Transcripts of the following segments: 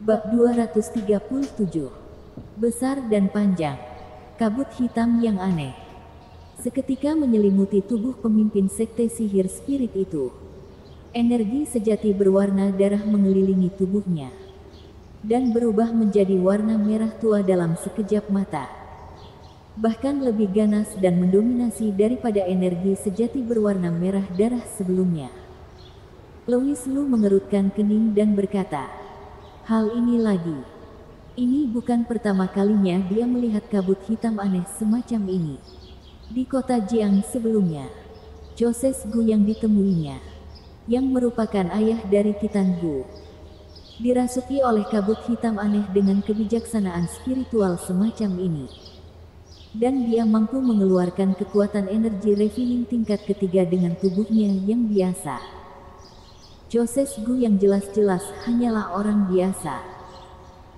Bab 237. Besar dan panjang. Kabut hitam yang aneh seketika menyelimuti tubuh pemimpin sekte sihir spirit itu. Energi sejati berwarna darah mengelilingi tubuhnya dan berubah menjadi warna merah tua dalam sekejap mata. Bahkan lebih ganas dan mendominasi daripada energi sejati berwarna merah darah sebelumnya. Louis Lu mengerutkan kening dan berkata, "Hal ini lagi. Ini bukan pertama kalinya dia melihat kabut hitam aneh semacam ini. Di kota Jiang sebelumnya, Joses Gu yang ditemuinya, yang merupakan ayah dari Titan Gu, dirasuki oleh kabut hitam aneh dengan kebijaksanaan spiritual semacam ini. Dan dia mampu mengeluarkan kekuatan energi refining tingkat ketiga dengan tubuhnya yang biasa. Joses Gu yang jelas-jelas hanyalah orang biasa,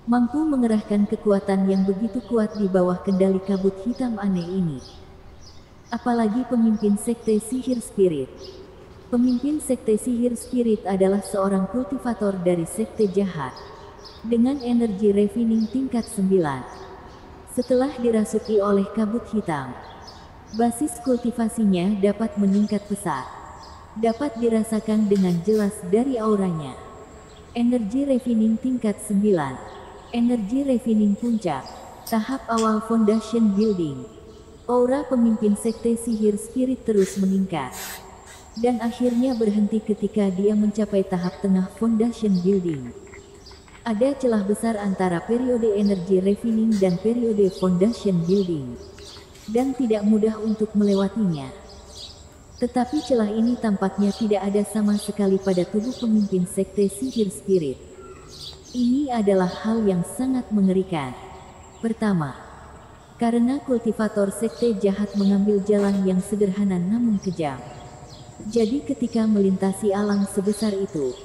mampu mengerahkan kekuatan yang begitu kuat di bawah kendali kabut hitam aneh ini. Apalagi pemimpin sekte sihir spirit. Pemimpin sekte sihir spirit adalah seorang kultivator dari sekte jahat, dengan energi refining tingkat 9. Setelah dirasuki oleh kabut hitam, basis kultivasinya dapat meningkat pesat. Dapat dirasakan dengan jelas dari auranya. Energi refining tingkat 9. Energi refining puncak. Tahap awal foundation building. Aura pemimpin sekte sihir spirit terus meningkat. Dan akhirnya berhenti ketika dia mencapai tahap tengah foundation building. Ada celah besar antara periode energi refining dan periode foundation building. Dan tidak mudah untuk melewatinya. Tetapi celah ini tampaknya tidak ada sama sekali pada tubuh pemimpin sekte sihir spirit. Ini adalah hal yang sangat mengerikan. Pertama, karena kultivator sekte jahat mengambil jalan yang sederhana namun kejam. Jadi ketika melintasi alang sebesar itu,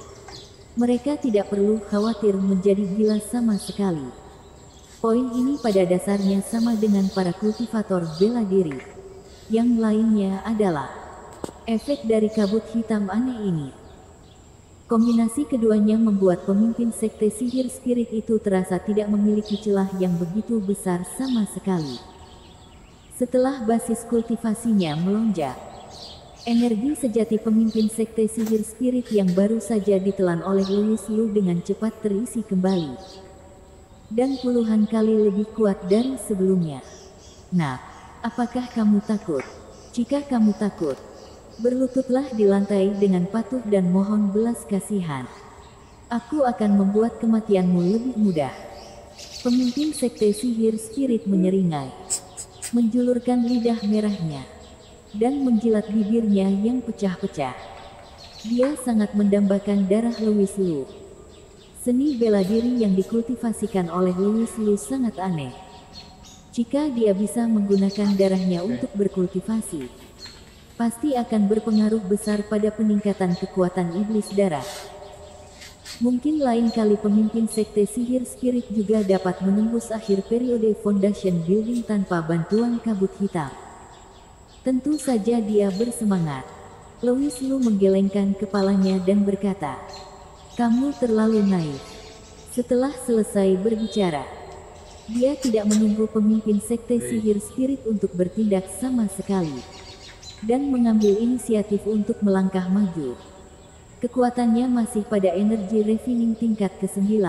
mereka tidak perlu khawatir menjadi gila sama sekali. Poin ini pada dasarnya sama dengan para kultivator bela diri. Yang lainnya adalah efek dari kabut hitam aneh ini. Kombinasi keduanya membuat pemimpin sekte sihir spirit itu terasa tidak memiliki celah yang begitu besar sama sekali. Setelah basis kultivasinya melonjak, energi sejati pemimpin sekte sihir spirit yang baru saja ditelan oleh Louis Lu dengan cepat terisi kembali. Dan puluhan kali lebih kuat dari sebelumnya. Nah, apakah kamu takut? Jika kamu takut, berlututlah di lantai dengan patuh dan mohon belas kasihan. Aku akan membuat kematianmu lebih mudah." Pemimpin sekte sihir spirit menyeringai, menjulurkan lidah merahnya, dan menjilat bibirnya yang pecah-pecah. Dia sangat mendambakan darah Louis Lu. Seni bela diri yang dikultivasikan oleh Louis Lu sangat aneh. Jika dia bisa menggunakan darahnya untuk berkultivasi, pasti akan berpengaruh besar pada peningkatan kekuatan iblis darah. Mungkin lain kali pemimpin sekte sihir spirit juga dapat menembus akhir periode foundation building tanpa bantuan kabut hitam. Tentu saja dia bersemangat. Louis Lu menggelengkan kepalanya dan berkata, "Kamu terlalu naif." Setelah selesai berbicara, dia tidak menunggu pemimpin sekte sihir spirit untuk bertindak sama sekali, dan mengambil inisiatif untuk melangkah maju. Kekuatannya masih pada energi refining tingkat ke-9.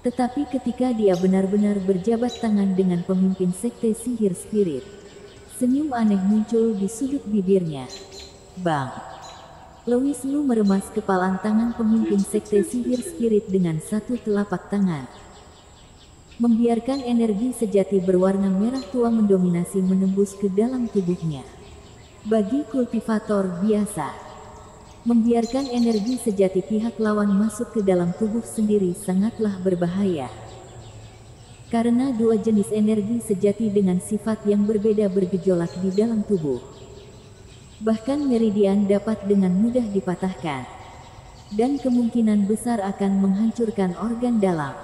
Tetapi ketika dia benar-benar berjabat tangan dengan pemimpin sekte sihir spirit, senyum aneh muncul di sudut bibirnya. Bang! Louis Lu meremas kepalan tangan pemimpin sekte sihir spirit dengan satu telapak tangan. Membiarkan energi sejati berwarna merah tua mendominasi menembus ke dalam tubuhnya. Bagi kultivator biasa, membiarkan energi sejati pihak lawan masuk ke dalam tubuh sendiri sangatlah berbahaya. Karena dua jenis energi sejati dengan sifat yang berbeda bergejolak di dalam tubuh. Bahkan meridian dapat dengan mudah dipatahkan, dan kemungkinan besar akan menghancurkan organ dalam.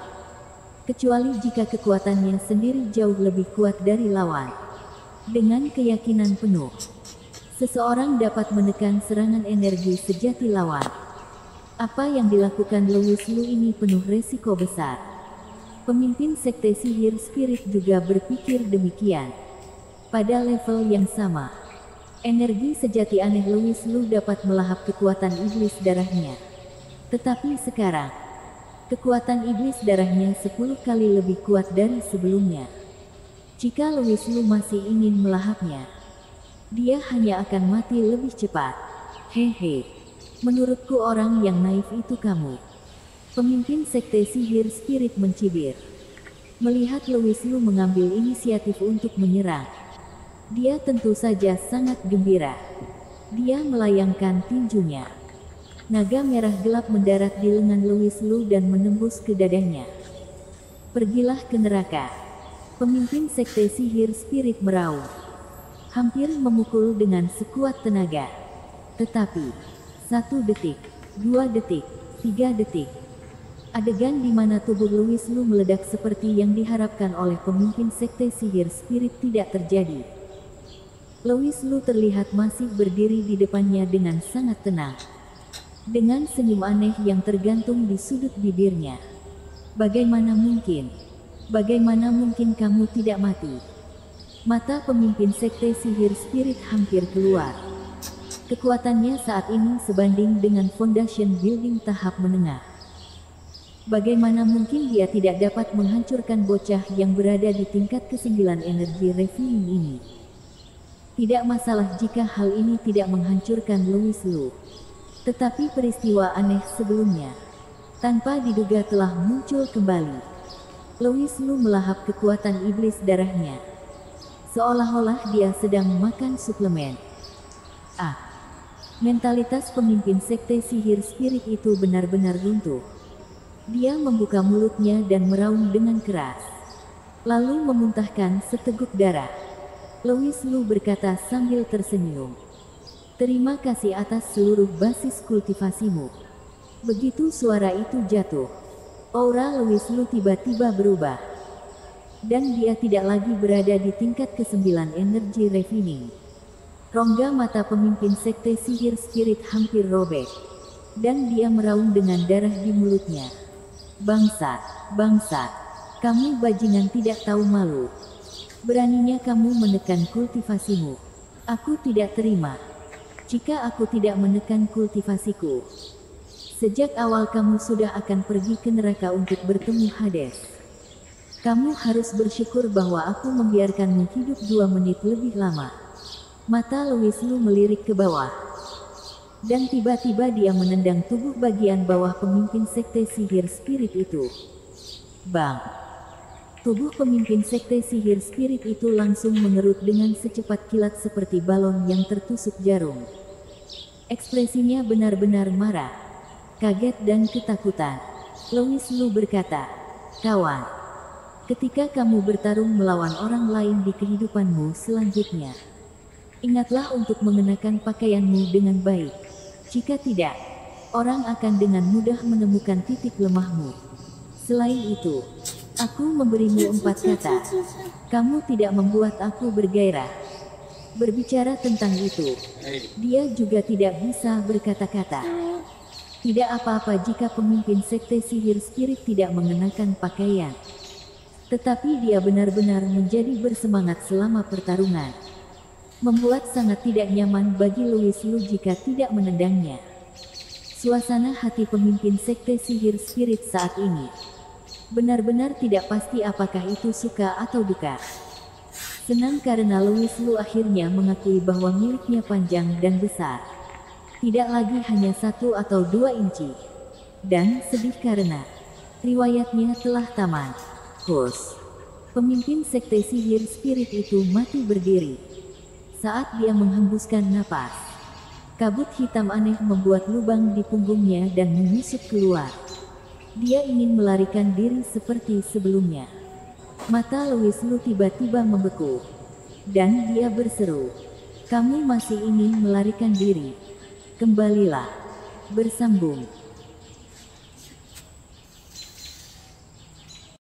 Kecuali jika kekuatannya sendiri jauh lebih kuat dari lawan. Dengan keyakinan penuh, seseorang dapat menekan serangan energi sejati lawan. Apa yang dilakukan Louis Lu ini penuh resiko besar. Pemimpin sekte sihir spirit juga berpikir demikian. Pada level yang sama, energi sejati aneh Louis Lu dapat melahap kekuatan iblis darahnya. Tetapi sekarang, kekuatan iblis darahnya 10 kali lebih kuat dari sebelumnya. Jika Louis Lu masih ingin melahapnya, dia hanya akan mati lebih cepat. Hehe, menurutku orang yang naif itu kamu. Pemimpin sekte sihir spirit mencibir. Melihat Louis Lu mengambil inisiatif untuk menyerang, dia tentu saja sangat gembira. Dia melayangkan tinjunya. Naga merah gelap mendarat di lengan Louis Lu dan menembus ke dadanya. Pergilah ke neraka. Pemimpin sekte sihir spirit meraung. Hampir memukul dengan sekuat tenaga. Tetapi, 1 detik, 2 detik, 3 detik. Adegan di mana tubuh Louis Lu meledak seperti yang diharapkan oleh pemimpin sekte sihir spirit tidak terjadi. Louis Lu terlihat masih berdiri di depannya dengan sangat tenang. Dengan senyum aneh yang tergantung di sudut bibirnya. Bagaimana mungkin? Bagaimana mungkin kamu tidak mati? Mata pemimpin sekte sihir spirit hampir keluar. Kekuatannya saat ini sebanding dengan foundation building tahap menengah. Bagaimana mungkin dia tidak dapat menghancurkan bocah yang berada di tingkat ke-9 energi revealing ini? Tidak masalah jika hal ini tidak menghancurkan Louis Lu. Tetapi peristiwa aneh sebelumnya, tanpa diduga telah muncul kembali. Louis Lu melahap kekuatan iblis darahnya. Seolah-olah dia sedang makan suplemen. Mentalitas pemimpin sekte sihir spirit itu benar-benar runtuh. Dia membuka mulutnya dan meraung dengan keras. Lalu memuntahkan seteguk darah. Louis Lu berkata sambil tersenyum. Terima kasih atas seluruh basis kultivasimu. Begitu suara itu jatuh, aura Louis Lu tiba-tiba berubah. Dan dia tidak lagi berada di tingkat ke-9 energi refining. Rongga mata pemimpin sekte sihir spirit hampir robek. Dan dia meraung dengan darah di mulutnya. Bangsat, bangsat, kamu bajingan tidak tahu malu. Beraninya kamu menekan kultivasimu. Aku tidak terima. Jika aku tidak menekan kultivasiku. Sejak awal kamu sudah akan pergi ke neraka untuk bertemu Hades. Kamu harus bersyukur bahwa aku membiarkanmu hidup 2 menit lebih lama. Mata Louis Lu melirik ke bawah. Dan tiba-tiba dia menendang tubuh bagian bawah pemimpin sekte sihir spirit itu. Bang! Tubuh pemimpin sekte sihir spirit itu langsung mengerut dengan secepat kilat seperti balon yang tertusuk jarum. Ekspresinya benar-benar marah, kaget dan ketakutan. Louis Lu berkata, kawan, ketika kamu bertarung melawan orang lain di kehidupanmu selanjutnya, ingatlah untuk mengenakan pakaianmu dengan baik. Jika tidak, orang akan dengan mudah menemukan titik lemahmu. Selain itu, aku memberimu 4 kata. Kamu tidak membuat aku bergairah. Berbicara tentang itu, dia juga tidak bisa berkata-kata. Tidak apa-apa jika pemimpin sekte sihir spirit tidak mengenakan pakaian. Tetapi dia benar-benar menjadi bersemangat selama pertarungan. Membuat sangat tidak nyaman bagi Louis Lu jika tidak menendangnya. Suasana hati pemimpin sekte sihir spirit saat ini benar-benar tidak pasti apakah itu suka atau duka. Senang karena Louis Lu akhirnya mengakui bahwa miliknya panjang dan besar. Tidak lagi hanya 1 atau 2 inci. Dan sedih karena riwayatnya telah tamat. Hus. Pemimpin sekte sihir spirit itu mati berdiri. Saat dia menghembuskan napas, kabut hitam aneh membuat lubang di punggungnya dan menyusup keluar. Dia ingin melarikan diri seperti sebelumnya. Mata Louis Lu tiba-tiba membeku. Dan dia berseru, kamu masih ingin melarikan diri? Kembalilah. Bersambung.